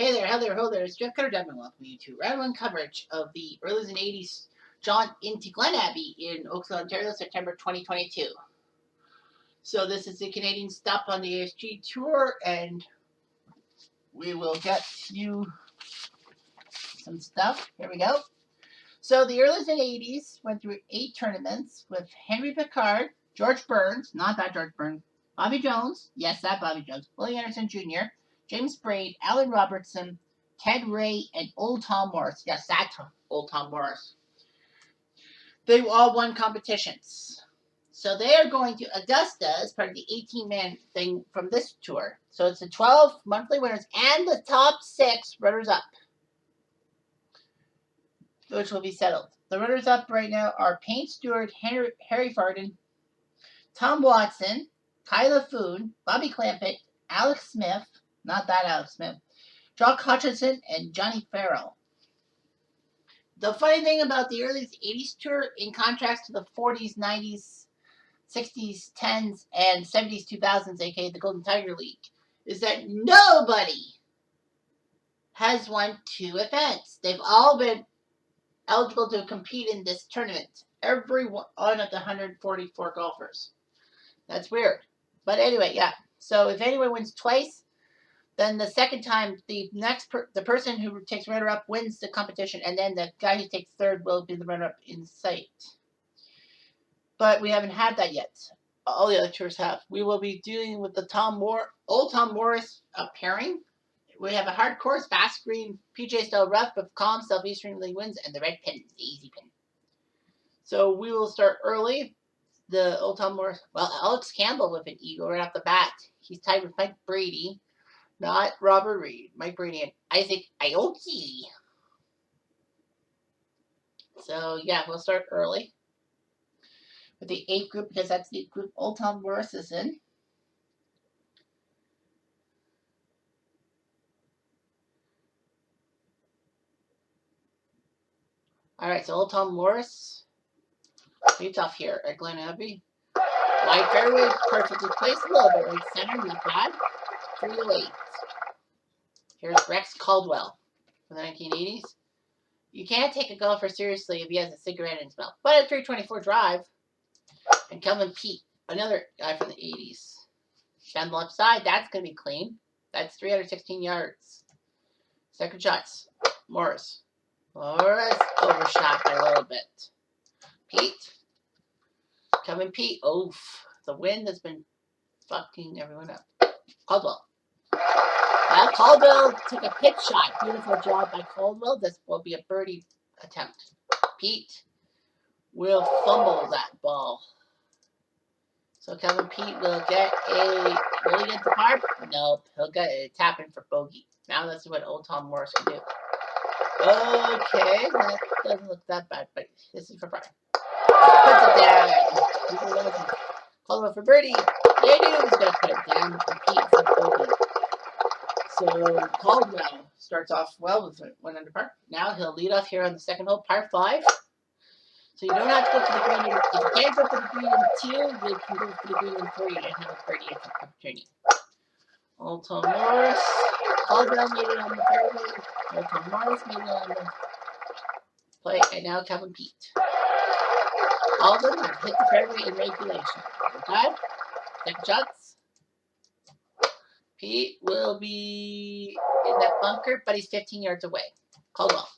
Hey there, ho there, it's Jeff Cutter Devin welcoming you to round one coverage of the Earlies and 80s jaunt into Glen Abbey in Oakville, Ontario, September 2022. So this is the Canadian stop on the ASG tour, and we will get you some stuff. Here we go. So the Earlies and 80s went through 8 tournaments with Henry Picard, George Burns, not that George Burns, Bobby Jones, yes, that Bobby Jones, Willie Anderson Jr., James Braid, Alan Robertson, Ted Ray, and Old Tom Morris. Yes, that Old Tom Morris. They all won competitions. So they are going to Augusta as part of the 18-man thing from this tour. So it's the 12 monthly winners and the top 6 runners-up, which will be settled. The runners-up right now are Payne Stewart, Harry Farden, Tom Watson, Kyla Foon, Bobby Clampett, Alex Smith, not that Alex Smith, Jock Hutchinson, and Johnny Farrell. The funny thing about the early 80s tour, in contrast to the 40s, 90s, 60s, 10s, and 70s, 2000s, aka the Golden Tiger League, is that nobody has won 2 events. They've all been eligible to compete in this tournament. Every one of the 144 golfers. That's weird. But anyway, yeah. So if anyone wins twice, then the second time, the person who takes runner-up wins the competition, and then the guy who takes third will be the runner-up in sight. But we haven't had that yet. All the other tours have. We will be dealing with the Old Tom Morris pairing. We have a hard course, fast green, PJ style rough, with calm southeasterly winds, and the red pin, the easy pin. So we will start early. The Old Tom Morris, well, Alex Campbell with an eagle right off the bat. He's tied with Mike Brady. Not Robert Reed, Mike Brady, and Isaac Aoki. So, yeah, we'll start early with the 8 group, because that's the group Old Tom Morris is in. All right, so Old Tom Morris leads off here at Glen Abbey. Wide fairway, perfectly placed, a little bit right center, not bad. 308. Here's Rex Caldwell from the 1980s. You can't take a golfer seriously if he has a cigarette in his mouth. But at 324 drive, and Kelvin Pete, another guy from the 80s. Down the left side, that's going to be clean. That's 316 yards. Second shots, Morris. Morris overshot by a little bit. Pete. Kelvin Pete. Oof. The wind has been fucking everyone up. Caldwell. Well, Caldwell took a pitch shot. Beautiful job by Caldwell. This will be a birdie attempt. Pete will fumble that ball. So Kevin Pete will get will he get the par? Nope. He'll get a tap in for bogey. Now let's see what Old Tom Morris can do. Okay, that doesn't look that bad, but this is for par. Puts it down. Caldwell for birdie. Yeah, he was going to put it down. Pete for bogey. So Caldwell starts off well with 1 under par. Now he'll lead off here on the second hole, par 5. So you don't have to go to the green. If you can't go to the green in 2, you can go to the green in 3 and have a birdie opportunity. Old Tom Morris. Caldwell made it on the fairway. Old Tom Morris made it on the play. And now Kevin Pete. All of them have hit the fairway in regulation. Okay? Second shots. Pete will be in that bunker, but he's 15 yards away. Caldwell.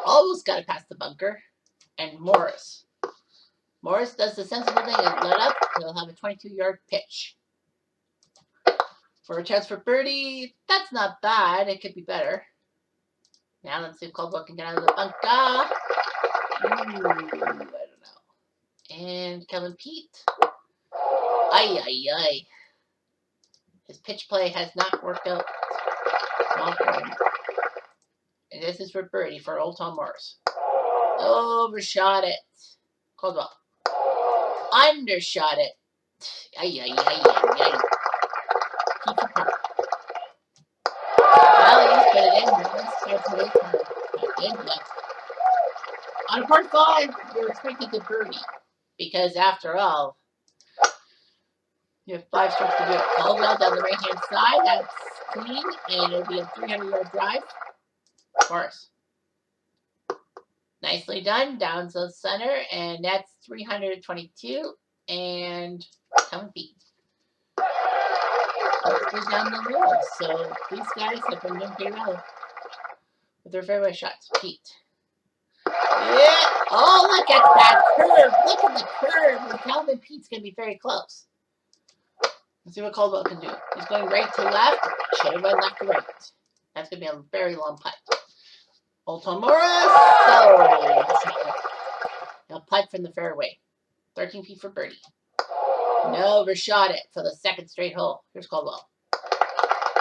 Almost got to pass the bunker. And Morris. Morris does the sensible thing and let up. He'll have a 22-yard pitch. For a chance for birdie, that's not bad. It could be better. Now let's see if Caldwell can get out of the bunker. I don't know. And Kevin Pete. Ay. His pitch play has not worked out. And this is for birdie for Old Tom Morris. Overshot it. Caldwell. Undershot it. Ay. Keep the par. Well, he's put it in. On a par 5, you're expecting a birdie. Because after all, you have 5 strokes to do it. Caldwell down the right-hand side. That's clean, and it'll be a 300-yard drive. Morris. Nicely done, down to the center, and that's 322 and 7 feet. Goes down the middle. So these guys have been doing pretty well with their fairway shots. Pete. Yeah. Oh, look at that curve. Look at the curve. And Calvin Pete's going to be very close. Let's see what Caldwell can do. He's going right to left. Should have went left to right. That's going to be a very long putt. Old Tom Morris. So he'll putt from the fairway. 13 feet for birdie. No, overshot it for the second straight hole. Here's Caldwell.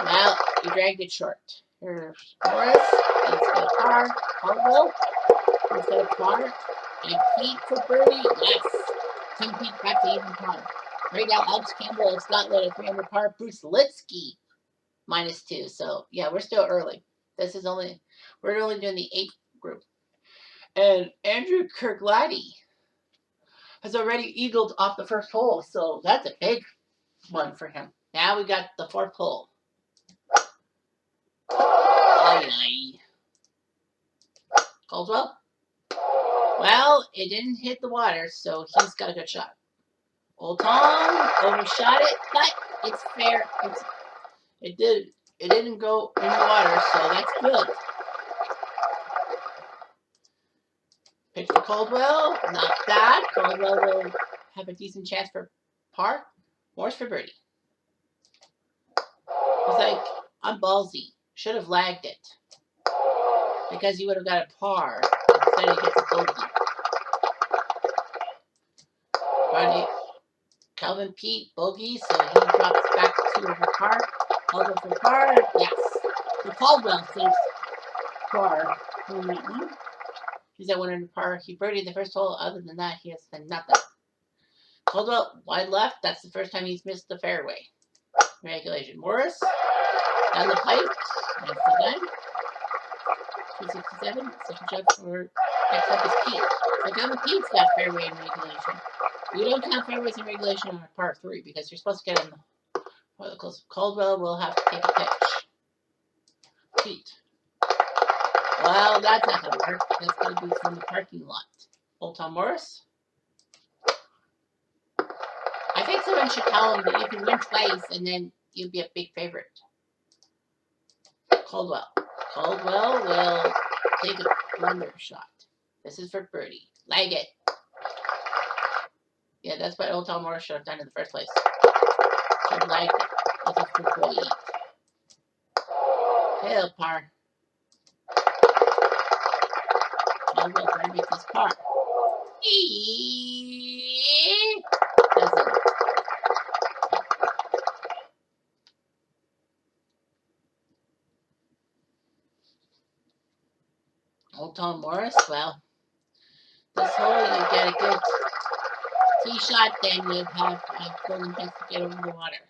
Well, he dragged it short. Here's Morris. He's got a par. Caldwell. He's got a par. And Pete for birdie. Yes. 10 feet back to even par. Right now, Alex Campbell of Scotland at 300 par. Bruce Litsky -2. So yeah, we're still early. We're only doing the 8th group. And Andrew Kirklady has already eagled off the first hole, so that's a big one for him. Now we got the 4th hole. Caldwell? Well, it didn't hit the water, so he's got a good shot. Old Tom overshot it, but it's fair. It didn't go in the water, so that's good. Pitch for Caldwell, not bad. Caldwell will have a decent chance for par. Morris for birdie. He's like, I'm ballsy. Should have lagged it. Because he would have got a par instead he gets a bogey. Friday, Calvin Pete, bogey, so he drops back to over par. Caldwell for par, yes. So Caldwell saves par. He's at 100 par. He birdied the first hole. Other than that, he has done nothing. Caldwell, wide left. That's the first time he's missed the fairway. Regulation. Morris, down the pipe. Nicely done. 267. Second shot for next up is Pete. So Calvin Pete's got fairway in regulation. You don't count fairways in regulation on a par 3 because you're supposed to get in the close. Caldwell will have to take a pitch. Pete. Well, that's not going to work. That's going to be from the parking lot. Old Tom Morris. I think someone should tell him that you can win twice and then you'll be a big favorite. Caldwell. Caldwell will take a blunder shot. This is for birdie. Lag it. Yeah, that's what Old Tom Morris should have done in the first place. Should have lagged it. This is for birdie. Hell, par. Caldwell trying to make this par. Doesn't. Old Tom Morris, well, this hole you get a good tee shot, then you have a golden chance to get over the water.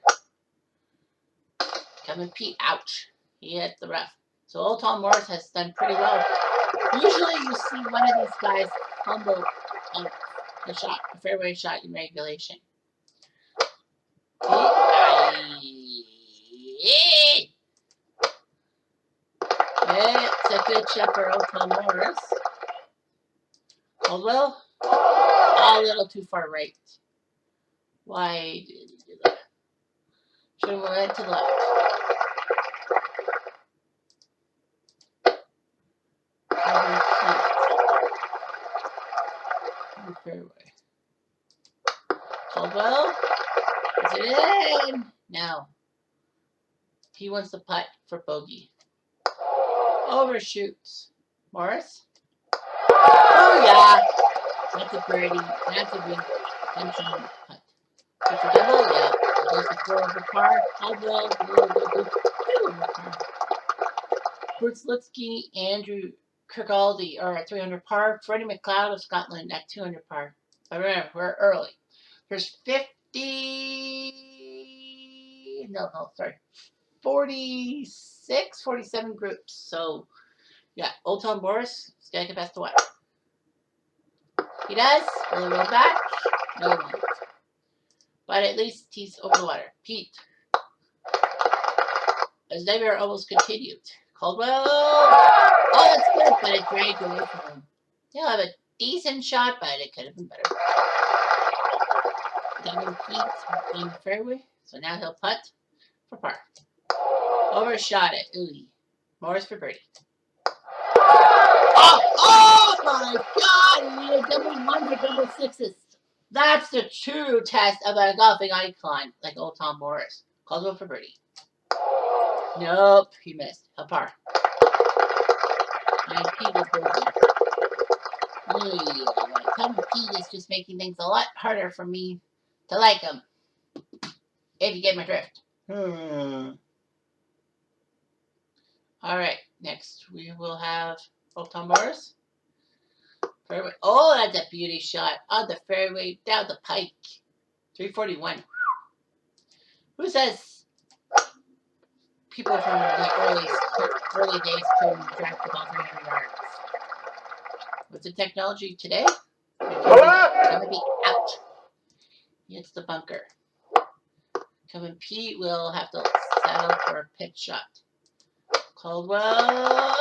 Kevin Pete, ouch. He hit the rough. So Old Tom Morris has done pretty well. Usually you see one of these guys fumble a fairway shot in regulation. It's a good shot for Old Tom Morris. Caldwell, a little too far right. Why did he do that? Should have went to the left. Fairway. Caldwell, is it in? No. He wants to putt for bogey. Overshoots. Morris. Oh yeah. That's a birdie. That's a big putt. That's a double. Yeah. There's the 4 over par. Caldwell. Over par. Bruce Litsky, Andrew Kirkcaldy are at 300 par. Freddie McLeod of Scotland at 200 par. But remember, we're early. There's 46, 47 groups. So, yeah, Old Tom Morris is going to get past the water. He does. Will he roll back? No, he won't. But at least he's over the water. Pete. His nightmare almost continued. Caldwell! Oh, that's good, but it dragged away from him. He'll have a decent shot, but it could have been better. Double Pete on the fairway, so now he'll putt for par. Overshot it. Ooh. Morris for birdie. Oh my God! He needed double ones or double sixes. That's the true test of a golfing icon, like old Tom Morris. Caldwell for birdie. Nope, he missed. A par. And Pete was birdie. Tom Pete is just making things a lot harder for me to like him. If you get my drift. All right, next we will have old Tom Morris. Fairway. Oh, that's a beauty shot on the fairway down the pike. 341. Who says people from the early days couldn't track the ball 300 yards? With the technology today, it's going to be out. It's the bunker. Kevin Pete will have to settle for a pitch shot. Caldwell.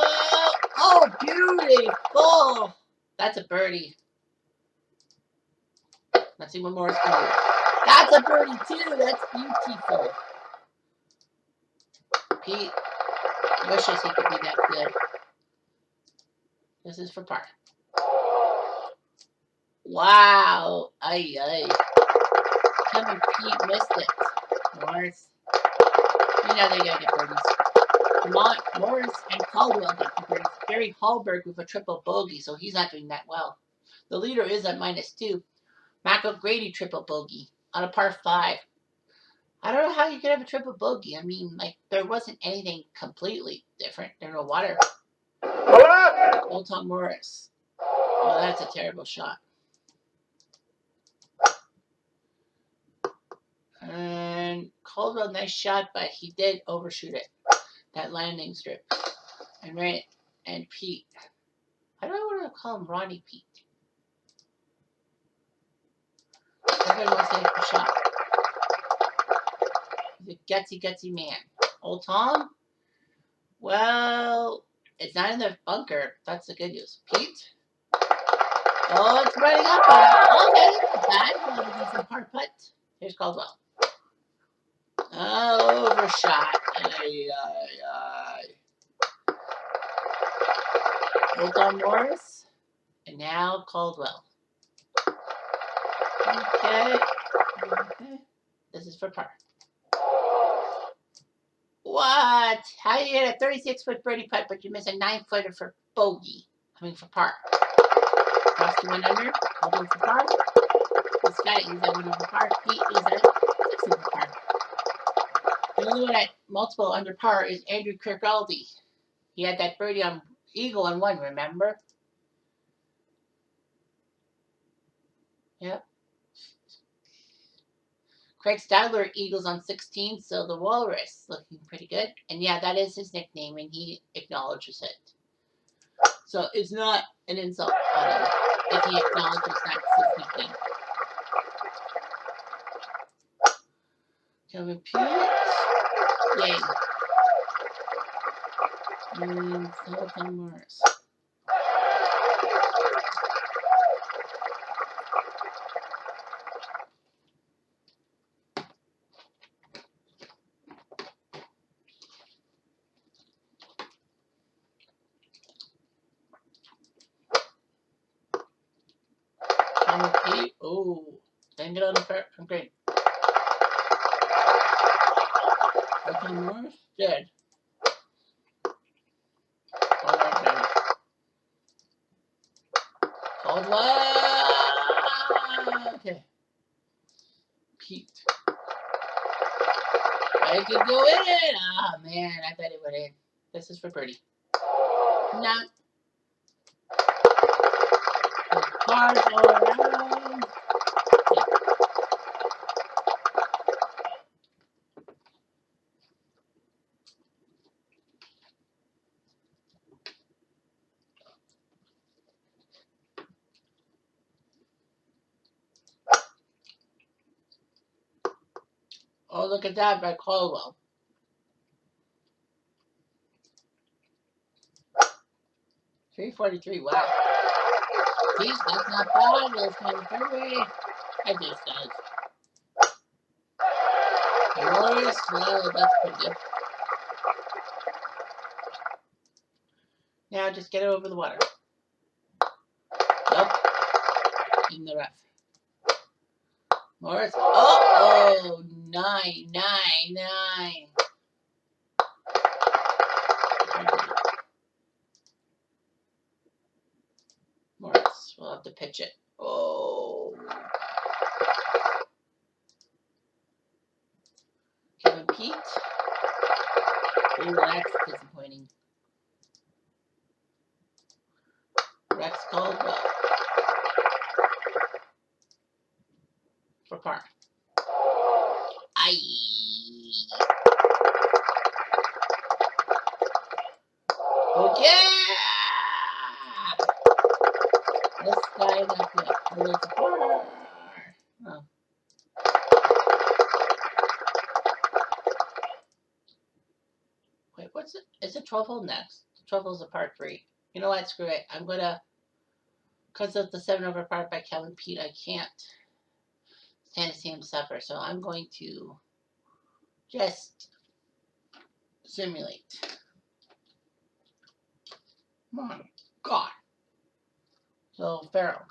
Oh, beautiful. That's a birdie. Let's see what more is coming. That's a birdie too. That's beautiful. Pete wishes he could be that good. This is for par. Wow. Ay, ay. Kevin Pete missed it. Morris. You know they gotta get birdies. Morris and Caldwell get birdies. Gary Hallberg with a triple bogey, so he's not doing that well. The leader is at -2. Mac O'Grady triple bogey on a par 5. I don't know how you could have a triple bogey. I mean, like, there wasn't anything completely different. There's no water. Old Tom Morris. Oh, that's a terrible shot. And Caldwell, nice shot, but he did overshoot it. That landing strip. And Pete. I don't know what to call him, Ronnie Pete. Everybody wants to hit the shot. He's a gutsy man. Old Tom? Well, it's not in the bunker. That's the good news. Pete? Oh, it's running up on it. Okay, that's bad. We'll have a decent par putt. Here's Caldwell. Oh, overshot. Ay, ay, ay. Old Tom Morris. And now Caldwell. Okay. This is for par. What? How do you get a 36-foot birdie putt, but you miss a 9-footer for bogey? I mean, for par. Cross to 1 under. Caldwell for par. This guy is at 1 over par. Pete is at 6 over par. The only one at multiple under par is Andrew Kirkcaldy. He had that birdie on eagle on 1, remember? Yep. Craig Stadler Eagles on 16, so the Walrus looking pretty good. And yeah, that is his nickname, and he acknowledges it. So it's not an insult on him if he acknowledges that's his nickname. Kevin Pete. Yay. And Sultan Morris. Kevin Pete. Oh, didn't get on the fair. Great. Sultan Morris. Dead. Caldwell. Okay. Pete. I could go in. Ah, man, I bet it went in. This is for birdie. Not. Cars all around. Oh, look at that by Caldwell. 343. Wow. Geez, that's not bad. It's kind of fairway. I just does. Warriors, well, that's pretty good. Now just get it over the water. Nope. In the rough. Morris. Oh, 9, 9, 9. Morris, we'll have to pitch it. Oh. Kevin Pete. Oh, that's disappointing. Rex Caldwell. For par. Aye. Oh, yeah! This guy got the little par. Oh. Wait, what's it? Is it 12 hole next? 12 hole's a par 3. You know what? Screw it. I'm going to, because of the 7 over par by Kevin Pete, I can't stand to see him suffer. So I'm going to just simulate. Come on. God. So, Farrell.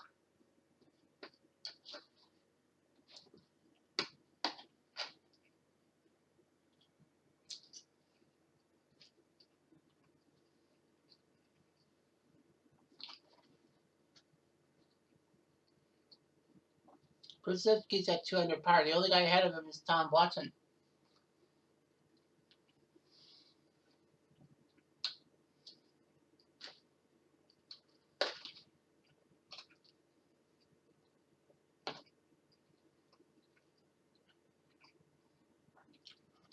Brzezinski's at 200 par. The only guy ahead of him is Tom Watson.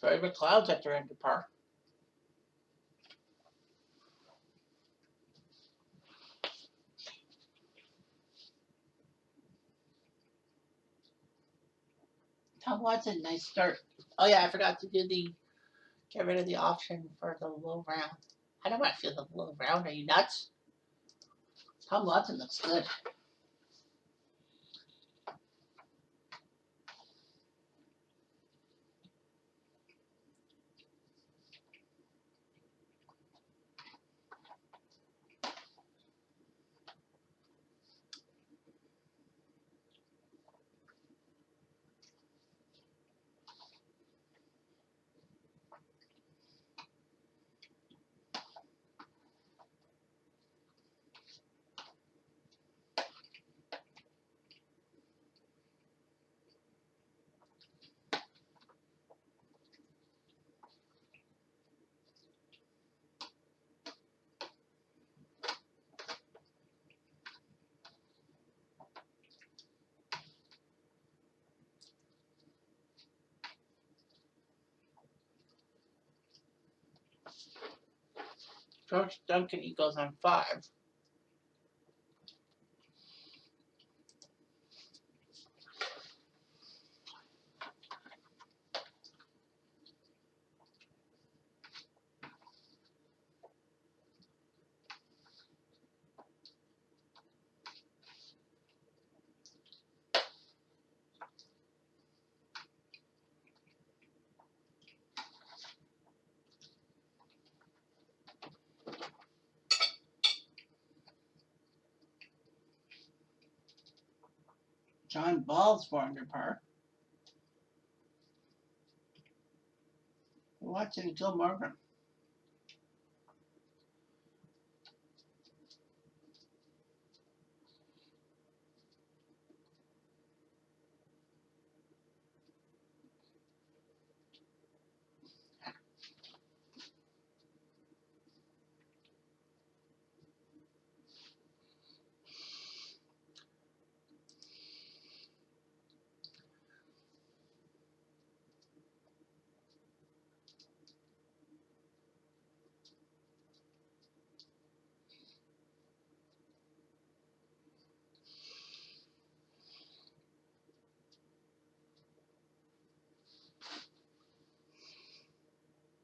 Troy McLeod's at 300 par. Tom Watson, nice start. Oh yeah, I forgot to do the get rid of the option for the low round. I don't want to feel the low round. Are you nuts? Tom Watson looks good. George Duncan equals on 5. John Ball's 400 par. We're watching Joe Morgan.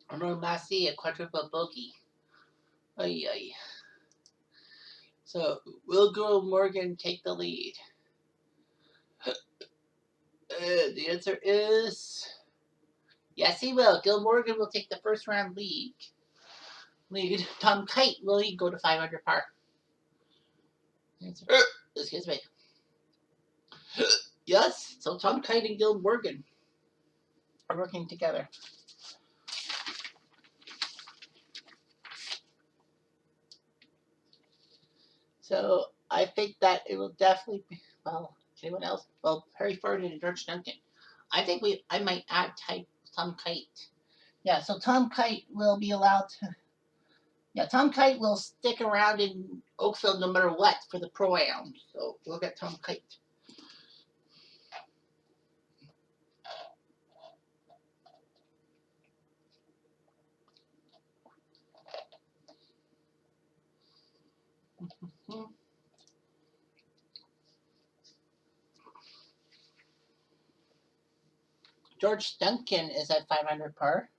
Arnaud Massey, a quadruple bogey. Ay, ay. So, will Gil Morgan take the lead? The answer is yes, he will. Gil Morgan will take the first round lead. Tom Kite will he go to 500 par? Excuse me. Yes, so Tom Kite and Gil Morgan are working together. So I think that it will definitely be, well, anyone else? Well, Harry Ferdinand and George Duncan. I might add Tom Kite. Yeah, so Tom Kite will be allowed to. Yeah, Tom Kite will stick around in Oakville no matter what for the Pro-Am. So we'll get Tom Kite. George Duncan is at 500 par.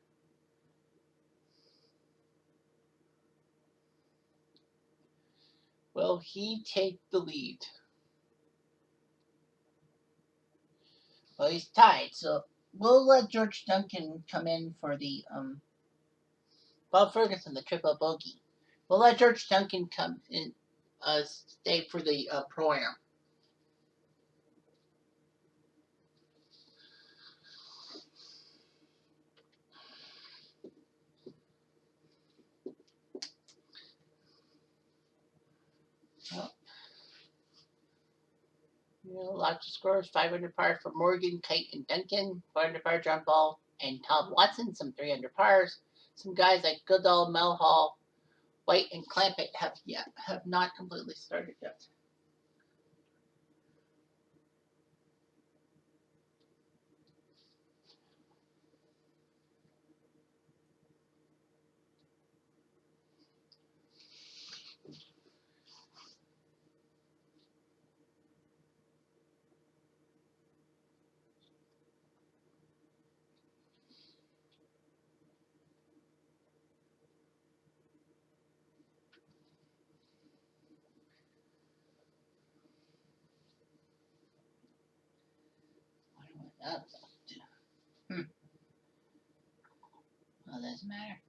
Will he take the lead? Well, he's tied, so we'll let George Duncan come in for the Bob Ferguson, the triple bogey. We'll let George Duncan come in, stay for the Pro-Am. Well, lots of scores. 500 par for Morgan, Kite, and Duncan. 400 par John Ball and Tom Watson. Some 300 pars. Some guys like Goodall, Melhall, White, and Clampett have not completely started yet. Well, doesn't matter.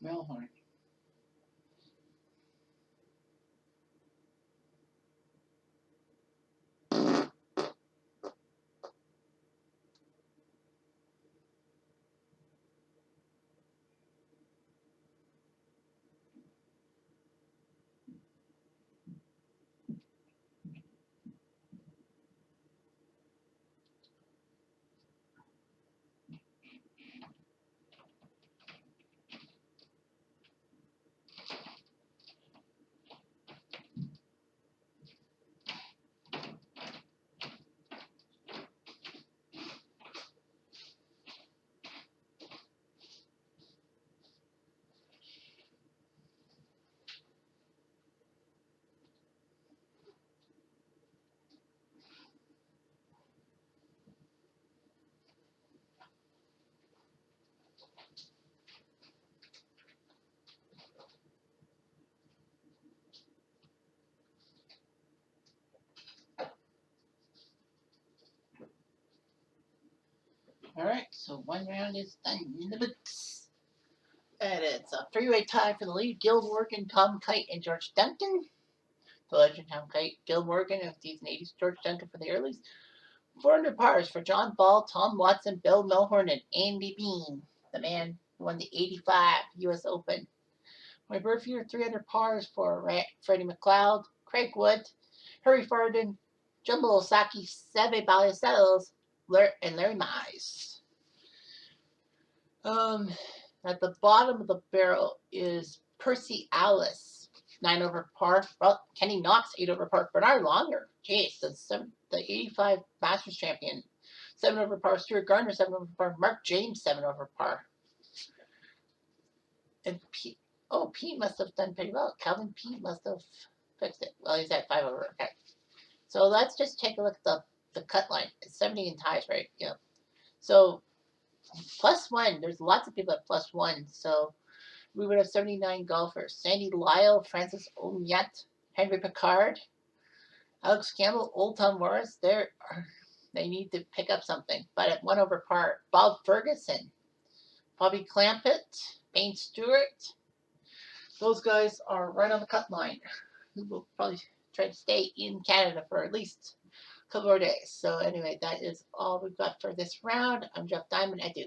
Melhorn. All right, so one round is done in the books. And it's a three-way tie for the lead. Gil Morgan, Tom Kite, and George Duncan. The legend Tom Kite, Gil Morgan of the 80s, George Duncan for the Earlies. 400 pars for John Ball, Tom Watson, Bill Melhorn, and Andy Bean, the man who won the '85 U.S. Open. My birthday 300 pars for Freddie McLeod, Craig Wood, Harry Farden, Jumbo Osaki, Seve Ballesteros, and Larry Mize. At the bottom of the barrel is Percy Alice, 9 over par. Well, Kenny Knox, 8 over par. Bernard Longer, jeez, the 85 Masters champion, 7 over par. Stuart Gardner, 7 over par. Mark James, 7 over par. And Pete must have done pretty well. Calvin Pete must have fixed it. Well, he's at 5 over. Okay. So let's just take a look at the cut line. It's 70 in ties, right? Yeah. So +1, there's lots of people at +1. So we would have 79 golfers. Sandy Lyle, Francis Onyet, Henry Picard, Alex Campbell, Old Tom Morris. They need to pick up something. But at 1 over par, Bob Ferguson, Bobby Clampett, Bain Stewart. Those guys are right on the cut line. We will probably try to stay in Canada for at least a couple more days. So anyway, that is all we've got for this round. I'm Jeff Diamond. Adieu.